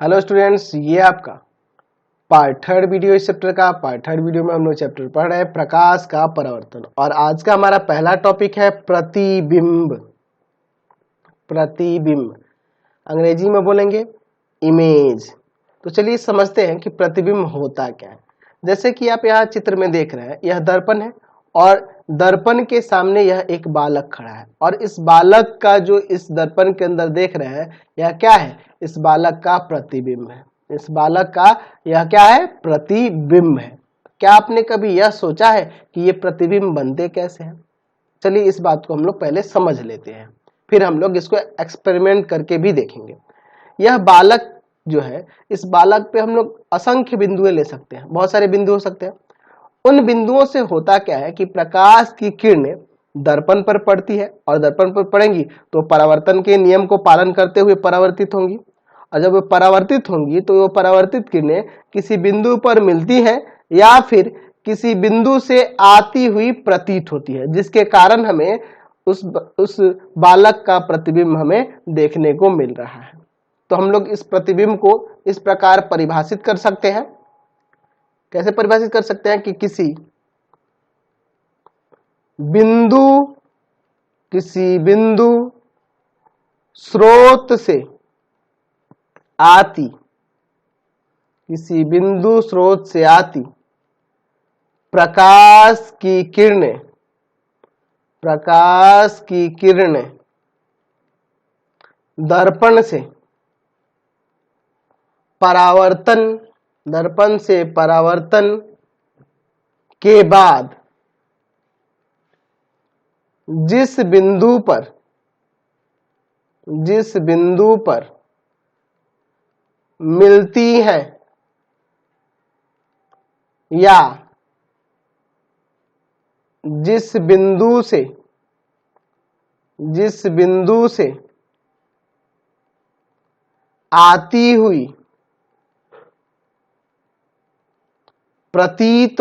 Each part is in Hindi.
हेलो स्टूडेंट्स, ये आपका पार्ट थर्ड वीडियो इस चैप्टर का। पार्ट थर्ड वीडियो में हम लोग चैप्टर पढ़ रहे हैं प्रकाश का परावर्तन, और आज का हमारा पहला टॉपिक है प्रतिबिंब। प्रतिबिंब अंग्रेजी में बोलेंगे इमेज। तो चलिए समझते हैं कि प्रतिबिंब होता क्या है। जैसे कि आप यहाँ चित्र में देख रहे हैं, यह दर्पण है और दर्पण के सामने यह एक बालक खड़ा है, और इस बालक का जो इस दर्पण के अंदर देख रहे हैं यह क्या है? इस बालक का प्रतिबिंब है। इस बालक का यह क्या है? प्रतिबिंब है। क्या आपने कभी यह सोचा है कि ये प्रतिबिंब बनते कैसे हैं? चलिए इस बात को हम लोग पहले समझ लेते हैं, फिर हम लोग इसको एक्सपेरिमेंट करके भी देखेंगे। यह बालक जो है, इस बालक पे हम लोग असंख्य बिंदुएं ले सकते हैं, बहुत सारे बिंदु हो सकते हैं। उन बिंदुओं से होता क्या है कि प्रकाश की किरणें दर्पण पर पड़ती है, और दर्पण पर पड़ेंगी तो परावर्तन के नियम को पालन करते हुए परावर्तित होंगी, और जब वो परावर्तित होंगी तो वो परावर्तित किरणें किसी बिंदु पर मिलती हैं या फिर किसी बिंदु से आती हुई प्रतीत होती है, जिसके कारण हमें उस बालक का प्रतिबिंब हमें देखने को मिल रहा है। तो हम लोग इस प्रतिबिंब को इस प्रकार परिभाषित कर सकते हैं। कैसे परिभाषित कर सकते हैं कि किसी बिंदु स्रोत से आती, किसी बिंदु स्रोत से आती प्रकाश की किरणें दर्पण से परावर्तन के बाद जिस बिंदु पर मिलती हैं या जिस बिंदु से आती हुई प्रतीत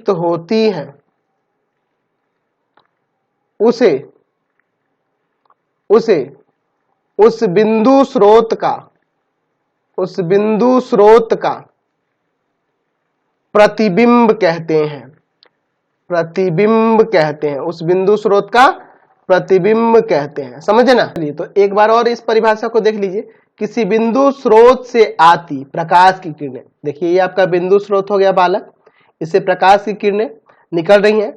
होती हैं उसे उस बिंदु स्रोत का प्रतिबिंब कहते हैं। उस बिंदु स्रोत का प्रतिबिंब कहते हैं। समझे ना? तो एक बार और इस परिभाषा को देख लीजिए। किसी बिंदु स्रोत से आती प्रकाश की किरणें, देखिए ये आपका बिंदु स्रोत हो गया बालक, इससे प्रकाश की किरणें निकल रही हैं,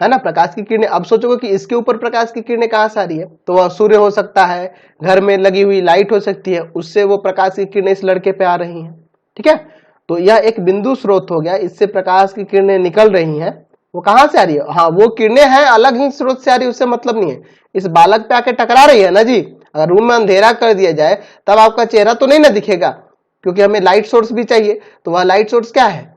है ना? प्रकाश की किरणें। अब सोचोगे कि इसके ऊपर प्रकाश की किरणें कहां से आ रही है, तो वह सूर्य हो सकता है, घर में लगी हुई लाइट हो सकती है, उससे वो प्रकाश की किरणें इस लड़के पे आ रही हैं। ठीक है, तो यह एक बिंदु स्रोत हो गया, इससे प्रकाश की किरणें निकल रही हैं। वो कहां से आ रही है? हाँ, वो किरणें हैं, अलग ही स्रोत से आ रही है, उससे मतलब नहीं है। इस बालक पे आके टकरा रही है ना जी। अगर रूम में अंधेरा कर दिया जाए तब आपका चेहरा तो नहीं ना दिखेगा, क्योंकि हमें लाइट सोर्स भी चाहिए। तो वह लाइट सोर्स क्या है?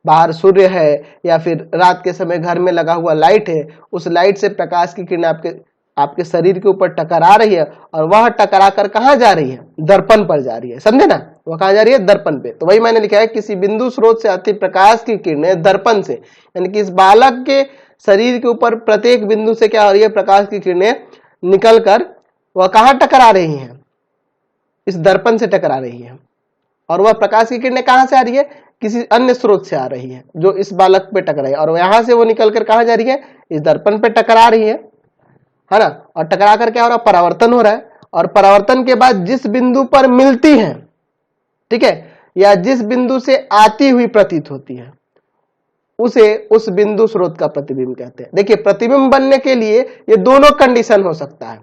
बाहर सूर्य है या फिर रात के समय घर में लगा हुआ लाइट है। उस लाइट से प्रकाश की किरणें आपके शरीर के ऊपर टकरा रही है, और वह टकरा कर कहां जा रही है? दर्पण पर जा रही है। समझे ना? वह कहां जा रही है? दर्पण पे। तो वही मैंने लिखा है, किसी बिंदु स्रोत से आती प्रकाश की किरणें दर्पण से, यानी कि इस बालक के शरीर के ऊपर प्रत्येक बिंदु से क्या हो रही है? प्रकाश की किरणें निकल कर वह कहां टकरा रही है? इस दर्पण से टकरा रही है। और वह प्रकाश की किरणें कहां से आ रही है? किसी अन्य स्रोत से आ रही है जो इस बालक पे टकराई, और यहां से वो निकलकर कहां जा रही है? इस दर्पण पे टकरा रही है ना? और टकरा कर क्या हो रहा है? परावर्तन हो रहा है, और परावर्तन के बाद जिस बिंदु पर मिलती है, ठीक है, या जिस बिंदु से आती हुई प्रतीत होती है, उसे उस बिंदु स्रोत का प्रतिबिंब कहते हैं। देखिए, प्रतिबिंब बनने के लिए ये दोनों कंडीशन हो सकता है।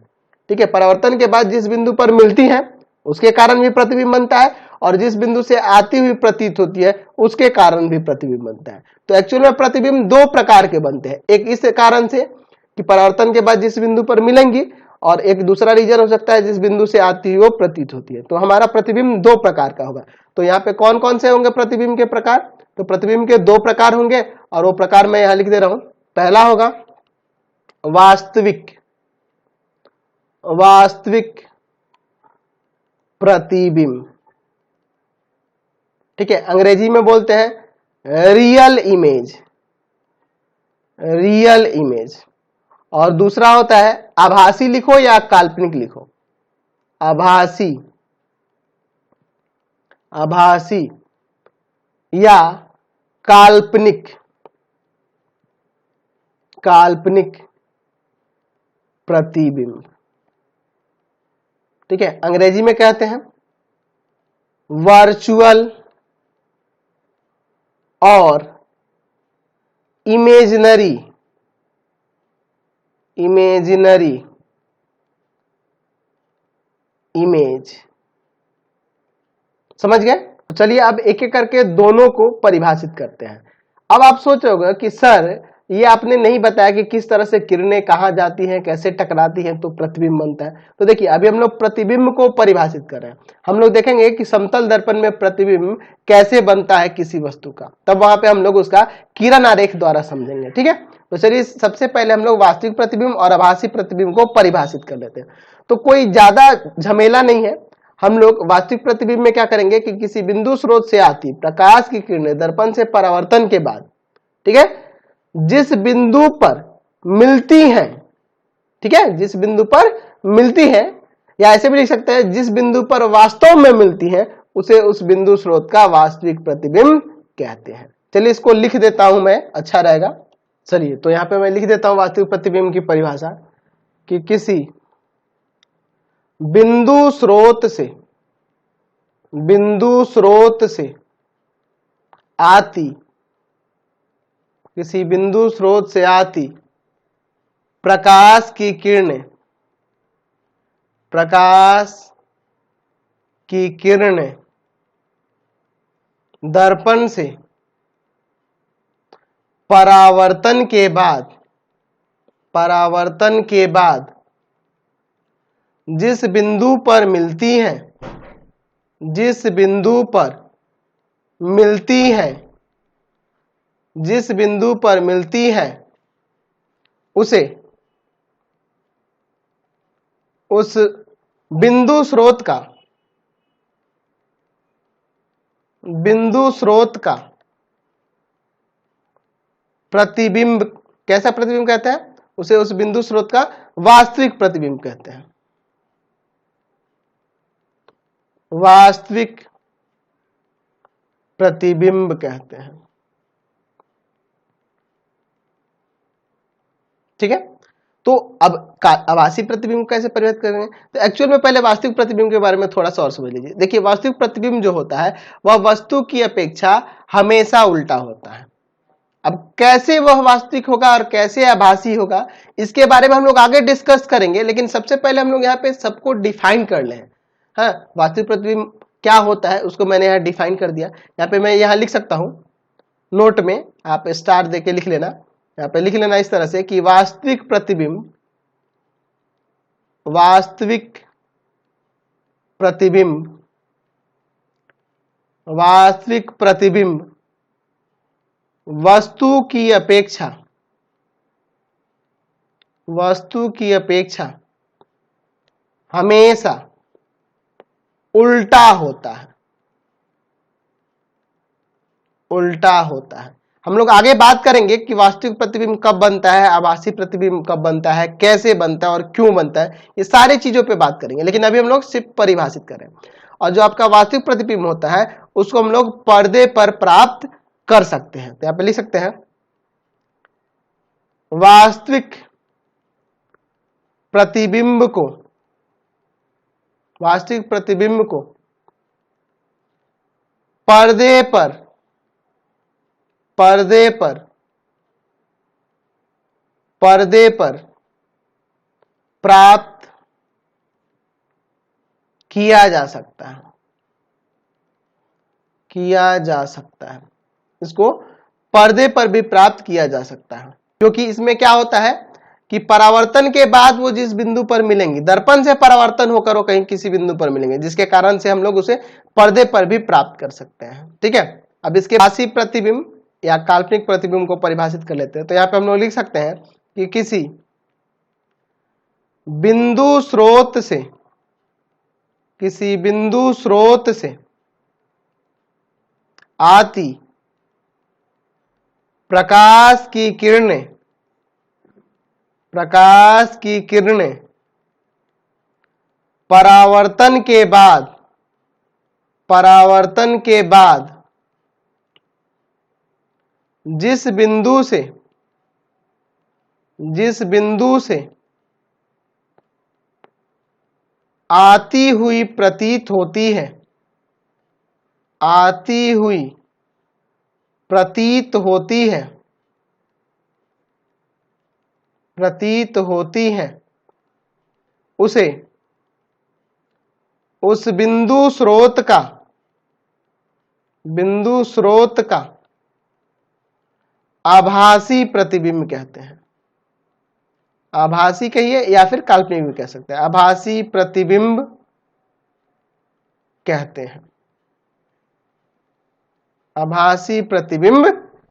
ठीक है, परावर्तन के बाद जिस बिंदु पर मिलती है उसके कारण भी प्रतिबिंब बनता है, और जिस बिंदु से आती हुई प्रतीत होती है उसके कारण भी प्रतिबिंब बनता है। तो एक्चुअल में प्रतिबिंब दो प्रकार के बनते हैं। एक इस कारण से कि परावर्तन के बाद जिस बिंदु पर मिलेंगी, और एक दूसरा रीजन हो सकता है जिस बिंदु से आती हुई वो प्रतीत होती है। तो हमारा प्रतिबिंब दो प्रकार का होगा। तो यहाँ पे कौन कौन से होंगे प्रतिबिंब के प्रकार? तो प्रतिबिंब के दो प्रकार होंगे, और वो प्रकार मैं यहां लिख दे रहा हूं। पहला होगा वास्तविक प्रतिबिंब। ठीक है, अंग्रेजी में बोलते हैं रियल इमेज। और दूसरा होता है, आभासी लिखो या काल्पनिक लिखो, आभासी आभासी या काल्पनिक काल्पनिक प्रतिबिंब। ठीक है, अंग्रेजी में कहते हैं वर्चुअल और इमेजिनरी इमेज। समझ गए? चलिए अब एक एक करके दोनों को परिभाषित करते हैं। अब आप सोच रहे होंगे कि सर ये आपने नहीं बताया कि किस तरह से किरणें कहां जाती हैं, कैसे टकराती हैं तो प्रतिबिंब बनता है। तो देखिए अभी हम लोग प्रतिबिंब को परिभाषित कर रहे हैं। हम लोग देखेंगे कि समतल दर्पण में प्रतिबिंब कैसे बनता है किसी वस्तु का, तब वहां पे हम लोग उसका किरण आरेख द्वारा समझेंगे। ठीक है, तो चलिए सबसे पहले हम लोग वास्तविक प्रतिबिंब और आभासी प्रतिबिंब को परिभाषित कर लेते हैं। तो कोई ज्यादा झमेला नहीं है। हम लोग वास्तविक प्रतिबिंब में क्या करेंगे कि किसी बिंदु स्रोत से आती प्रकाश की किरणें दर्पण से परावर्तन के बाद, ठीक है, जिस बिंदु पर मिलती हैं, ठीक है, जिस बिंदु पर मिलती हैं, या ऐसे भी लिख सकते हैं जिस बिंदु पर वास्तव में मिलती हैं उसे उस बिंदु स्रोत का वास्तविक प्रतिबिंब कहते हैं। चलिए इसको लिख देता हूं मैं, अच्छा रहेगा। चलिए तो यहां पे मैं लिख देता हूं वास्तविक प्रतिबिंब की परिभाषा कि किसी बिंदु स्रोत से आती, किसी बिंदु स्रोत से आती प्रकाश की किरणें दर्पण से परावर्तन के बाद जिस बिंदु पर मिलती हैं उसे उस बिंदु स्रोत का प्रतिबिंब, कैसा प्रतिबिंब कहते हैं? उसे उस बिंदु स्रोत का वास्तविक प्रतिबिंब कहते हैं। वास्तविक प्रतिबिंब कहते हैं। ठीक है, तो अब आभासी प्रतिबिंब कैसे परिवर्तित करेंगे? तो एक्चुअल में पहले वास्तविक प्रतिबिंब के बारे में थोड़ा सा और समझ लीजिए। देखिए वास्तविक प्रतिबिंब जो होता है वह वस्तु की अपेक्षा हमेशा उल्टा होता है। अब कैसे वह वास्तविक होगा और कैसे आभासी होगा इसके बारे में हम लोग आगे डिस्कस करेंगे, लेकिन सबसे पहले हम लोग यहाँ पे सबको डिफाइन कर लें। हाँ, वास्तविक प्रतिबिंब क्या होता है उसको मैंने यहाँ डिफाइन कर दिया। यहाँ पे मैं यहाँ लिख सकता हूं, नोट में आप स्टार देके लिख लेना। यहाँ पे लिख लेना इस तरह से कि वास्तविक प्रतिबिंब वस्तु की अपेक्षा हमेशा उल्टा होता है। हम लोग आगे बात करेंगे कि वास्तविक प्रतिबिंब कब बनता है, आभासी प्रतिबिंब कब बनता है, कैसे बनता है और क्यों बनता है, ये सारी चीजों पे बात करेंगे। लेकिन अभी हम लोग सिर्फ परिभाषित करें। और जो आपका वास्तविक प्रतिबिंब होता है उसको हम लोग पर्दे पर प्राप्त कर सकते हैं। तो यहां पे लिख सकते हैं वास्तविक प्रतिबिंब को पर्दे पर प्राप्त किया जा सकता है। इसको पर्दे पर भी प्राप्त किया जा सकता है, क्योंकि इसमें क्या होता है कि परावर्तन के बाद वो जिस बिंदु पर मिलेंगी, दर्पण से परावर्तन होकर वो कहीं किसी बिंदु पर मिलेंगे, जिसके कारण से हम लोग उसे पर्दे पर भी प्राप्त कर सकते हैं। ठीक है, अब इसके आभासी प्रतिबिंब या काल्पनिक प्रतिबिंब को परिभाषित कर लेते हैं। तो यहाँ पे हम लोग लिख सकते हैं कि किसी बिंदु स्रोत से आती प्रकाश की किरणें परावर्तन के बाद जिस बिंदु से आती हुई प्रतीत होती है उसे उस बिंदु स्रोत का आभासी प्रतिबिंब कहते हैं। आभासी कहिए या फिर काल्पनिक भी कह सकते हैं, आभासी प्रतिबिंब कहते हैं। आभासी प्रतिबिंब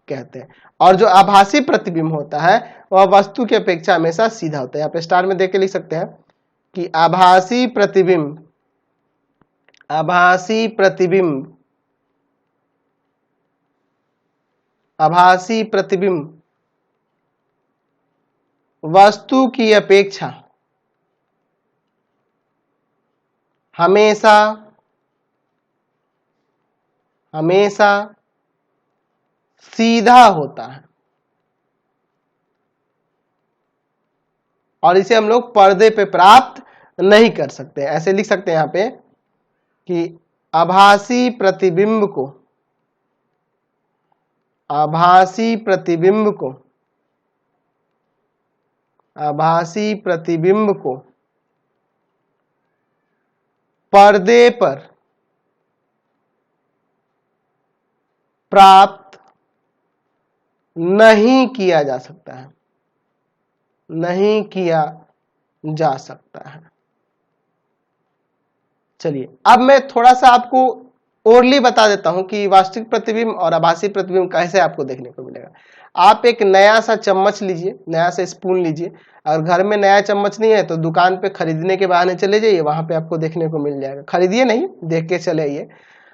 कहते हैं। और जो आभासी प्रतिबिंब होता है वह वस्तु की अपेक्षा हमेशा सीधा होता है। यहाँ पे स्टार में देख के लिख सकते हैं कि आभासी प्रतिबिंब वस्तु की अपेक्षा हमेशा सीधा होता है और इसे हम लोग पर्दे पे प्राप्त नहीं कर सकते। ऐसे लिख सकते हैं यहाँ पे कि आभासी प्रतिबिंब को पर्दे पर प्राप्त नहीं किया जा सकता है। चलिए अब मैं थोड़ा सा आपको ओरली बता देता हूं कि वास्तविक प्रतिबिंब और आभासी प्रतिबिंब कैसे आपको देखने को मिलेगा। आप एक नया सा चम्मच लीजिए, नया सा स्पून लीजिए। अगर घर में नया चम्मच नहीं है तो दुकान पे खरीदने के बहाने चले जाइए, वहां पे आपको देखने को मिल जाएगा। खरीदिए नहीं, देख के चले आइए,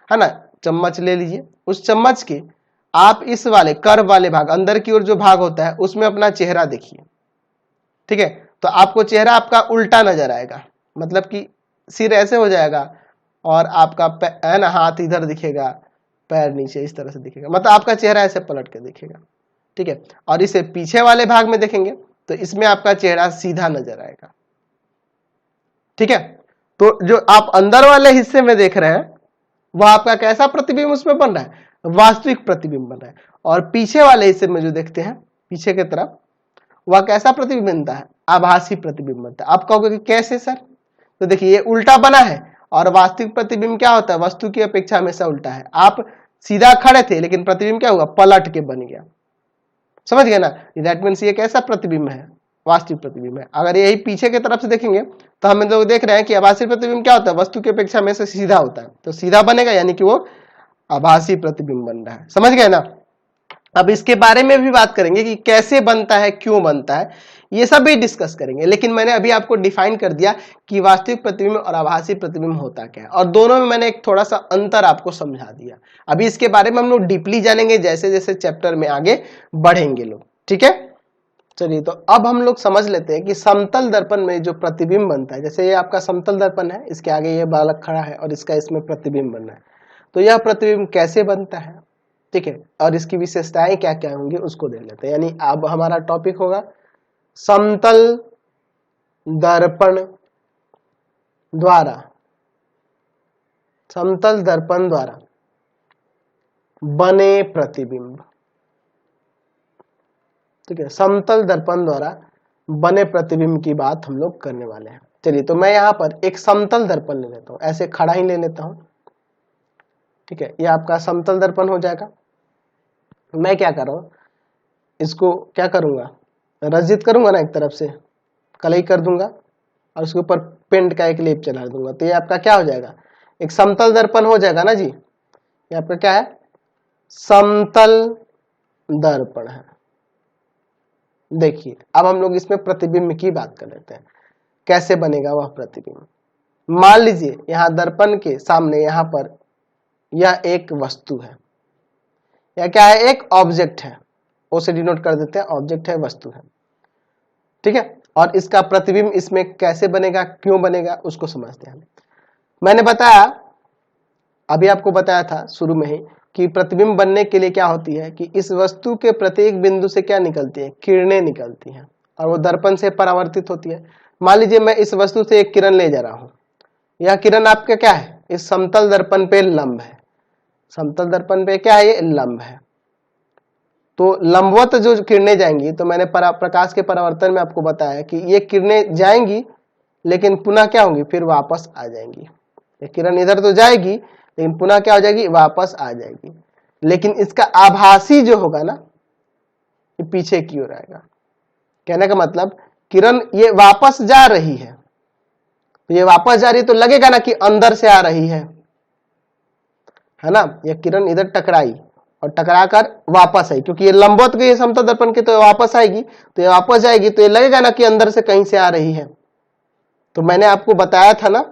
है ना। चम्मच ले लीजिए, उस चम्मच के आप इस वाले कर्व वाले भाग, अंदर की ओर जो भाग होता है उसमें अपना चेहरा देखिए, ठीक है। तो आपको चेहरा आपका उल्टा नजर आएगा, मतलब कि सिर ऐसे हो जाएगा और आपका है ना हाथ इधर दिखेगा, पैर नीचे इस तरह से दिखेगा, मतलब आपका चेहरा ऐसे पलट के दिखेगा, ठीक है। और इसे पीछे वाले भाग में देखेंगे तो इसमें आपका चेहरा सीधा नजर आएगा, ठीक है। तो जो आप अंदर वाले हिस्से में देख रहे हैं वह आपका कैसा प्रतिबिंब उसमें बन रहा है, वास्तविक प्रतिबिंब बन रहा है। और पीछे वाले हिस्से में जो देखते हैं पीछे की तरफ, वह कैसा प्रतिबिंब बनता है, आभासी प्रतिबिंब बनता है। आप कहोगे कि कैसे सर, तो देखिए ये उल्टा बना है और वास्तविक प्रतिबिंब क्या होता है, वस्तु की अपेक्षा हमेशा उल्टा है। आप सीधा खड़े थे लेकिन प्रतिबिंब क्या हुआ, पलट के बन गया, समझ गए ना। दैट मीन्स ये कैसा प्रतिबिंब है, वास्तविक प्रतिबिंब है। अगर यही पीछे की तरफ से देखेंगे तो हम लोग देख रहे हैं कि आभासी प्रतिबिंब क्या होता है, वस्तु की अपेक्षा हमेशा सीधा होता है, तो सीधा बनेगा यानी कि वो आभासी प्रतिबिंब बन रहा है, समझ गए ना। अब इसके बारे में भी बात करेंगे कि कैसे बनता है, क्यों बनता है, ये सब भी डिस्कस करेंगे। लेकिन मैंने अभी आपको डिफाइन कर दिया कि वास्तविक प्रतिबिंब और आभासी प्रतिबिंब होता क्या है, और दोनों में मैंने एक थोड़ा सा अंतर आपको समझा दिया। अभी इसके बारे में हम लोग डीपली जानेंगे जैसे जैसे चैप्टर में आगे बढ़ेंगे लोग, ठीक है। चलिए तो अब हम लोग समझ लेते हैं कि समतल दर्पण में जो प्रतिबिंब बनता है, जैसे ये आपका समतल दर्पण है, इसके आगे ये बालक खड़ा है और इसका इसमें प्रतिबिंब बन रहा है, तो यह प्रतिबिंब कैसे बनता है, ठीक है, और इसकी विशेषताएं क्या क्या होंगी उसको देख लेते हैं। यानी अब हमारा टॉपिक होगा समतल दर्पण द्वारा बने प्रतिबिंब, ठीक है। समतल दर्पण द्वारा बने प्रतिबिंब की बात हम लोग करने वाले हैं। चलिए तो मैं यहाँ पर एक समतल दर्पण ले लेता हूँ, ऐसे खड़ा ही ले लेता हूँ, ठीक है। ये आपका समतल दर्पण हो जाएगा। मैं क्या कर रहा हूँ, इसको क्या करूंगा, रंजित करूंगा ना, एक तरफ से कलई कर दूंगा और उसके ऊपर पेंट का एक लेप चला दूंगा, तो ये आपका क्या हो जाएगा, एक समतल दर्पण हो जाएगा ना जी। ये आपका क्या है, समतल दर्पण है। देखिए अब हम लोग इसमें प्रतिबिंब की बात कर लेते हैं, कैसे बनेगा वह प्रतिबिंब। मान लीजिए यहाँ दर्पण के सामने यहाँ पर यह एक वस्तु है, या क्या है, एक ऑब्जेक्ट है, ओ से डिनोट कर देते हैं, ऑब्जेक्ट है, वस्तु है, ठीक है। और इसका प्रतिबिंब इसमें कैसे बनेगा, क्यों बनेगा, उसको समझते हैं। मैंने बताया, अभी आपको बताया था शुरू में ही कि प्रतिबिंब बनने के लिए क्या होती है कि इस वस्तु के प्रत्येक बिंदु से क्या निकलती है, किरणें निकलती हैं और वो दर्पण से परावर्तित होती है। मान लीजिए मैं इस वस्तु से एक किरण ले जा रहा हूं, यह किरण आपका क्या है, इस समतल दर्पण पे लंब है, समतल दर्पण पे क्या है, ये लंब है। तो लंबवत जो किरणें जाएंगी, तो मैंने प्रकाश के परावर्तन में आपको बताया कि ये किरणें जाएंगी लेकिन पुनः क्या होंगी, फिर वापस आ जाएंगी। ये किरण इधर तो जाएगी लेकिन पुनः क्या हो जाएगी, वापस आ जाएगी। लेकिन इसका आभासी जो होगा ना, ये पीछे की ओर आएगा। कहने का मतलब किरण ये वापस जा रही है, तो ये वापस जा रही है तो लगेगा ना कि अंदर से आ रही है ना। ये किरण इधर टकराई और टकरा कर वापस आई, क्योंकि ये लंबवत गई है समतल दर्पण के, तो ये वापस आएगी, तो ये वापस जाएगी, तो ये लगेगा ना कि अंदर से कहीं से आ रही है। तो मैंने आपको बताया था ना,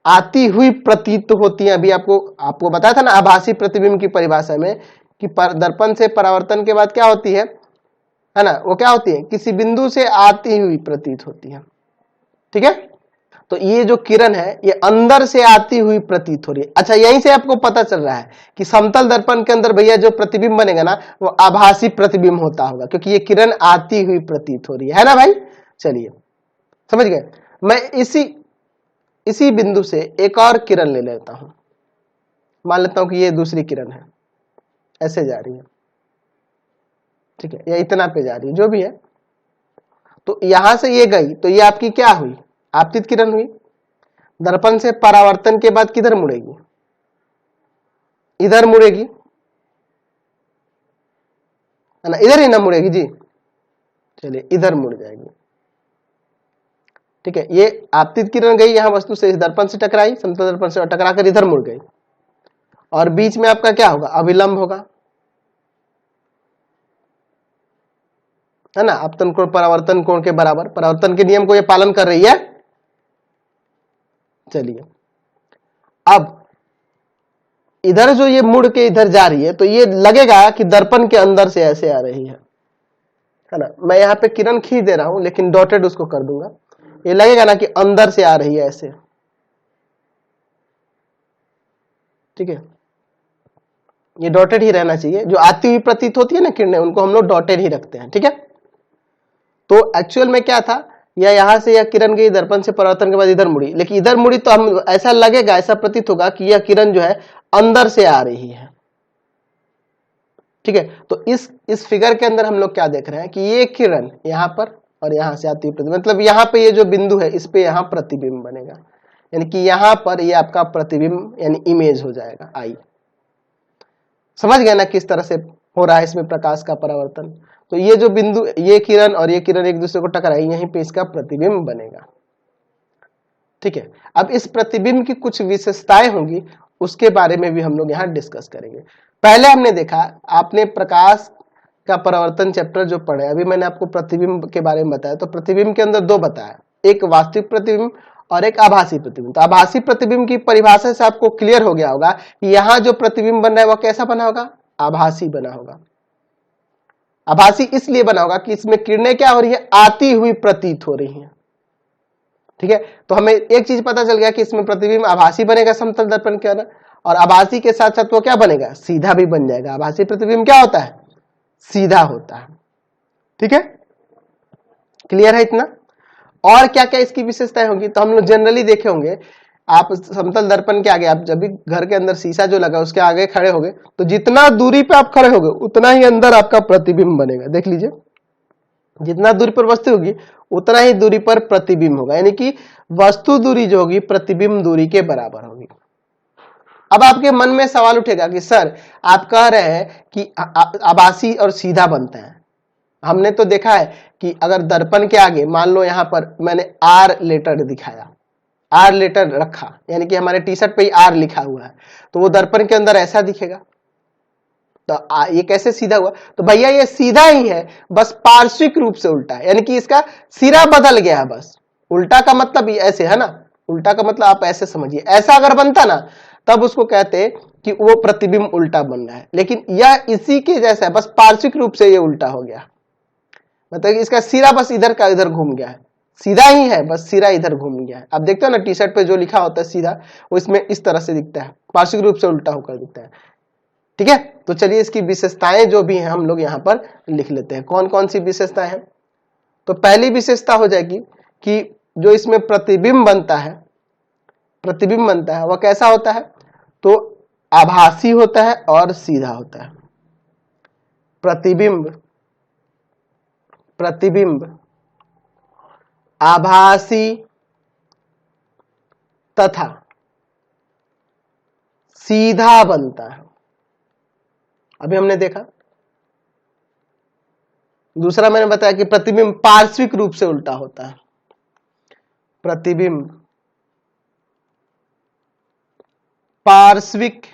आती हुई प्रतीत होती है। अभी आपको बताया था ना आभासी प्रतिबिंब की परिभाषा में कि दर्पण से परावर्तन के बाद क्या होती है ना, वो क्या होती है, किसी बिंदु से आती हुई प्रतीत होती है। ठीक है, तो ये जो किरण है ये अंदर से आती हुई प्रतीत हो रही है। अच्छा, यहीं से आपको पता चल रहा है कि समतल दर्पण के अंदर भैया जो प्रतिबिंब बनेगा ना, वो आभासी प्रतिबिंब होता होगा, क्योंकि ये किरण आती हुई प्रतीत हो रही है ना भाई। चलिए समझ गए। मैं इसी बिंदु से एक और किरण ले लेता हूं, मान लेता हूं कि ये दूसरी किरण है, ऐसे जा रही है, ठीक है, या इतना पे जा रही है, जो भी है। तो यहां से ये गई, तो ये आपकी क्या हुई, आपतित किरण हुई। दर्पण से परावर्तन के बाद किधर मुड़ेगी, इधर मुड़ेगी, है ना, इधर ही ना मुड़ेगी जी। चलिए इधर मुड़ जाएगी, ठीक है। ये आपतित किरण गई यहां वस्तु से, इस दर्पण से टकराई, समतल दर्पण से टकरा कर इधर मुड़ गई, और बीच में आपका क्या होगा, अभिलंब होगा, है ना। आपतन कोण परावर्तन कोण के बराबर, परावर्तन के नियम को ये पालन कर रही है। चलिए अब इधर जो ये मुड़ के इधर जा रही है, तो ये लगेगा कि दर्पण के अंदर से ऐसे आ रही है ना। मैं यहाँ पे किरण खींच दे रहा हूं लेकिन डॉटेड उसको कर दूंगा, ये लगेगा ना कि अंदर से आ रही है ऐसे, ठीक है। ये डॉटेड ही रहना चाहिए, जो आती हुई प्रतीत होती है ना किरणें, उनको हम लोग डॉटेड ही रखते हैं, ठीक है। तो एक्चुअल में क्या था, या यहां से यह किरण गई, दर्पण से परावर्तन के बाद इधर मुड़ी, लेकिन इधर मुड़ी तो हम ऐसा लगेगा, ऐसा प्रतीत होगा कि यह किरण जो है अंदर से आ रही है, ठीक है। तो इस फिगर के अंदर हम लोग क्या देख रहे हैं कि ये किरण यहां पर और यहां से आती हुई, मतलब यहां पे ये जो बिंदु है इस पे यहां प्रतिबिंब बनेगा, यानी कि यहां पर ये आपका प्रतिबिंब यानी इमेज हो जाएगा, आई। समझ गए ना किस तरह से हो रहा है इसमें प्रकाश का परावर्तन। तो ये जो बिंदु, ये किरण और ये किरण एक दूसरे को टकराई, यहीं पे इसका प्रतिबिंब बनेगा, ठीक है। अब इस प्रतिबिंब की कुछ विशेषताएं होंगी, उसके बारे में भी हम लोग यहाँ डिस्कस करेंगे। पहले हमने देखा, आपने प्रकाश का परावर्तन चैप्टर जो पढ़े, अभी मैंने आपको प्रतिबिंब के बारे में बताया। तो प्रतिबिंब के अंदर दो बताया, एक वास्तविक प्रतिबिंब और एक आभासी प्रतिबिंब। तो आभासी प्रतिबिंब की परिभाषा से आपको क्लियर हो गया होगा कि यहाँ जो प्रतिबिंब बन रहा है वह कैसा बना होगा, आभासी बना होगा। आभासी इसलिए बना होगा कि इसमें किरणें क्या हो रही है, आती हुई प्रतीत हो रही हैं, ठीक है। तो हमें एक चीज पता चल गया कि इसमें प्रतिबिंब आभासी बनेगा समतल दर्पण के अंदर, और आभासी के साथ साथ वो क्या बनेगा, सीधा भी बन जाएगा। आभासी प्रतिबिंब क्या होता है, सीधा होता है, ठीक है। क्लियर है इतना। और क्या क्या इसकी विशेषताएं होंगी, तो हम लोग जनरली देखे होंगे, आप समतल दर्पण के आगे, आप जब भी घर के अंदर शीशा जो लगा उसके आगे खड़े होगे, तो जितना दूरी पे आप खड़े होगे उतना ही अंदर आपका प्रतिबिंब बनेगा। देख लीजिए, जितना दूरी पर वस्तु होगी उतना ही दूरी पर प्रतिबिंब होगा, यानी कि वस्तु दूरी जो होगी प्रतिबिंब दूरी के बराबर होगी। अब आपके मन में सवाल उठेगा कि सर आप कह रहे हैं कि आभासी और सीधा बनता है। हमने तो देखा है कि अगर दर्पण के आगे मान लो यहां पर मैंने आर लेटर दिखाया, आर लेटर रखा, यानी कि हमारे टी शर्ट पे ही आर लिखा हुआ है, तो वो दर्पण के अंदर ऐसा दिखेगा। तो ये कैसे सीधा हुआ, तो भैया ये सीधा ही है, बस पार्श्विक रूप से उल्टा है, यानी कि इसका सिरा बदल गया है बस। उल्टा का मतलब ऐसे है ना, उल्टा का मतलब आप ऐसे समझिए, ऐसा अगर बनता ना तब उसको कहते कि वो प्रतिबिंब उल्टा बन रहा है, लेकिन यह इसी के जैसा है, बस पार्श्विक रूप से ये उल्टा हो गया, मतलब इसका सिरा बस इधर का इधर घूम गया है, सीधा ही है, बस सिरा इधर घूम गया है। आप देखते हो ना टी शर्ट पे जो लिखा होता है सीधा, वो इसमें इस तरह से दिखता है, पार्श्विक रूप से उल्टा होकर दिखता है। ठीक है, तो चलिए इसकी विशेषताएं जो भी हैं हम लोग यहाँ पर लिख लेते हैं। कौन कौन सी विशेषताएं हैं? तो पहली विशेषता हो जाएगी कि जो इसमें प्रतिबिंब बनता है, प्रतिबिंब बनता है वह कैसा होता है? तो आभासी होता है और सीधा होता है। प्रतिबिंब, प्रतिबिंब आभासी तथा सीधा बनता है। अभी हमने देखा। दूसरा मैंने बताया कि प्रतिबिंब पार्श्विक रूप से उल्टा होता है। प्रतिबिंब पार्श्विक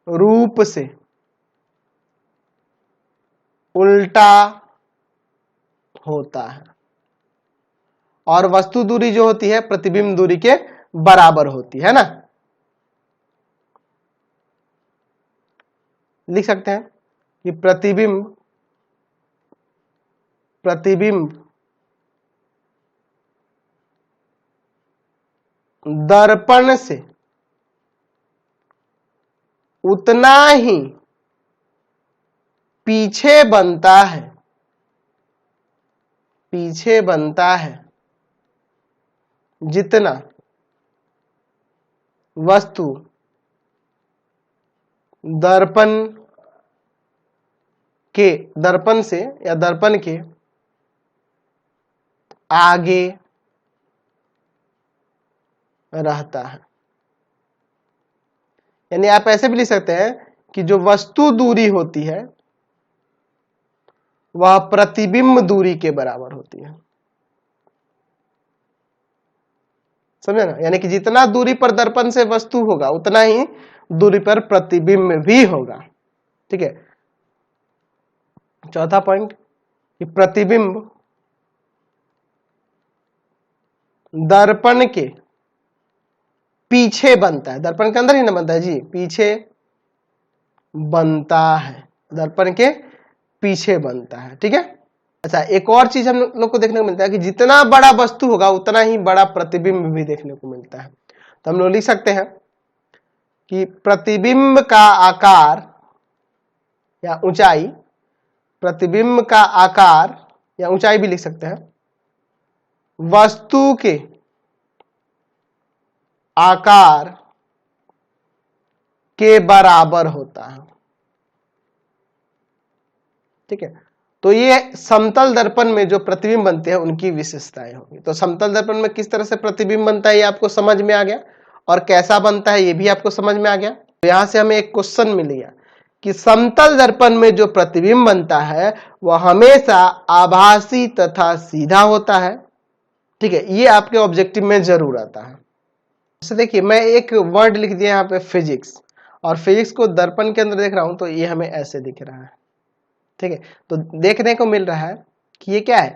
रूप से उल्टा होता है और वस्तु दूरी जो होती है प्रतिबिंब दूरी के बराबर होती है ना। लिख सकते हैं कि प्रतिबिंब, प्रतिबिंब दर्पण से उतना ही पीछे बनता है, पीछे बनता है जितना वस्तु दर्पण के, दर्पण से या दर्पण के आगे रहता है। यानी आप ऐसे भी लिख सकते हैं कि जो वस्तु दूरी होती है वह प्रतिबिंब दूरी के बराबर होती है। समझे ना? यानी कि जितना दूरी पर दर्पण से वस्तु होगा उतना ही दूरी पर प्रतिबिंब भी होगा। ठीक है, चौथा पॉइंट कि प्रतिबिंब दर्पण के पीछे बनता है। दर्पण के अंदर ही ना बनता है जी, पीछे बनता है, दर्पण के पीछे बनता है। ठीक है। अच्छा, एक और चीज हम लोग को देखने को मिलता है कि जितना बड़ा वस्तु होगा उतना ही बड़ा प्रतिबिंब भी देखने को मिलता है। तो हम लोग लिख सकते हैं कि प्रतिबिंब का आकार या ऊंचाई, प्रतिबिंब का आकार या ऊंचाई भी लिख सकते हैं, वस्तु के आकार के बराबर होता है। ठीक है, तो ये समतल दर्पण में जो प्रतिबिंब बनते हैं उनकी विशेषताएं होंगी। तो समतल दर्पण में किस तरह से प्रतिबिंब बनता है ये आपको समझ में आ गया, और कैसा बनता है ये भी आपको समझ में आ गया। तो यहां से हमें एक क्वेश्चन मिल गया कि समतल दर्पण में जो प्रतिबिंब बनता है वह हमेशा आभासी तथा सीधा होता है। ठीक है, ये आपके ऑब्जेक्टिव में जरूर आता है। जैसे देखिए मैं एक वर्ड लिख दिया यहाँ पे फिजिक्स, और फिजिक्स को दर्पण के अंदर देख रहा हूं तो ये हमें ऐसे दिख रहा है। ठीक है, तो देखने को मिल रहा है कि ये क्या है,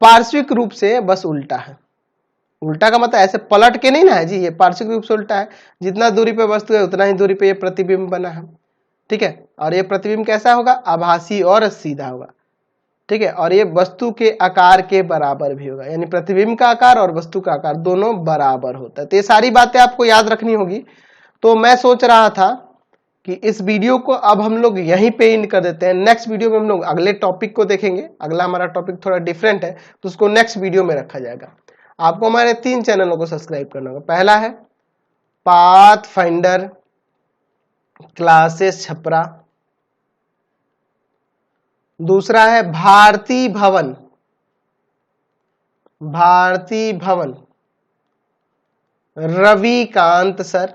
पार्श्विक रूप से बस उल्टा है। उल्टा का मतलब ऐसे पलट के नहीं ना है जी, ये पार्श्विक रूप से उल्टा है। जितना दूरी पे वस्तु है उतना ही दूरी पे ये प्रतिबिंब बना है। ठीक है, और ये प्रतिबिंब कैसा होगा, आभासी और सीधा होगा। ठीक है, और ये वस्तु के आकार के बराबर भी होगा, यानी प्रतिबिंब का आकार और वस्तु का आकार दोनों बराबर होता है। तो ये सारी बातें आपको याद रखनी होगी। तो मैं सोच रहा था कि इस वीडियो को अब हम लोग यहीं पे एंड कर देते हैं। नेक्स्ट वीडियो में हम लोग अगले टॉपिक को देखेंगे। अगला हमारा टॉपिक थोड़ा डिफरेंट है तो उसको नेक्स्ट वीडियो में रखा जाएगा। आपको हमारे 3 चैनलों को सब्सक्राइब करना होगा। पहला है पाथफाइंडर क्लासेस छपरा, दूसरा है भारती भवन, भारती भवन रविकांत सर,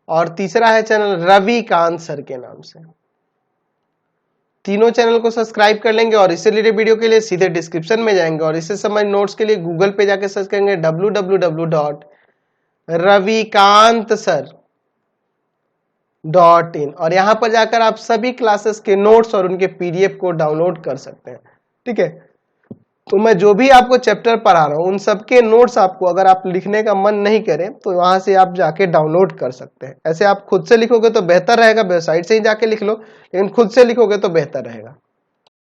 और तीसरा है चैनल रविकांत सर के नाम से। तीनों चैनल को सब्सक्राइब कर लेंगे और इससे रिलेटेड वीडियो के लिए सीधे डिस्क्रिप्शन में जाएंगे और इससे संबंधित नोट्स के लिए गूगल पे जाके सर्च करेंगे www.ravikantsir.in, और यहां पर जाकर आप सभी क्लासेस के नोट्स और उनके पीडीएफ को डाउनलोड कर सकते हैं। ठीक है, तो मैं जो भी आपको चैप्टर पढ़ा रहा हूं उन सबके नोट्स आपको, अगर आप लिखने का मन नहीं करें तो वहां से आप जाके डाउनलोड कर सकते हैं। ऐसे आप खुद से लिखोगे तो बेहतर रहेगा, वेबसाइट से ही जाके लिख लो, लेकिन खुद से लिखोगे तो बेहतर रहेगा।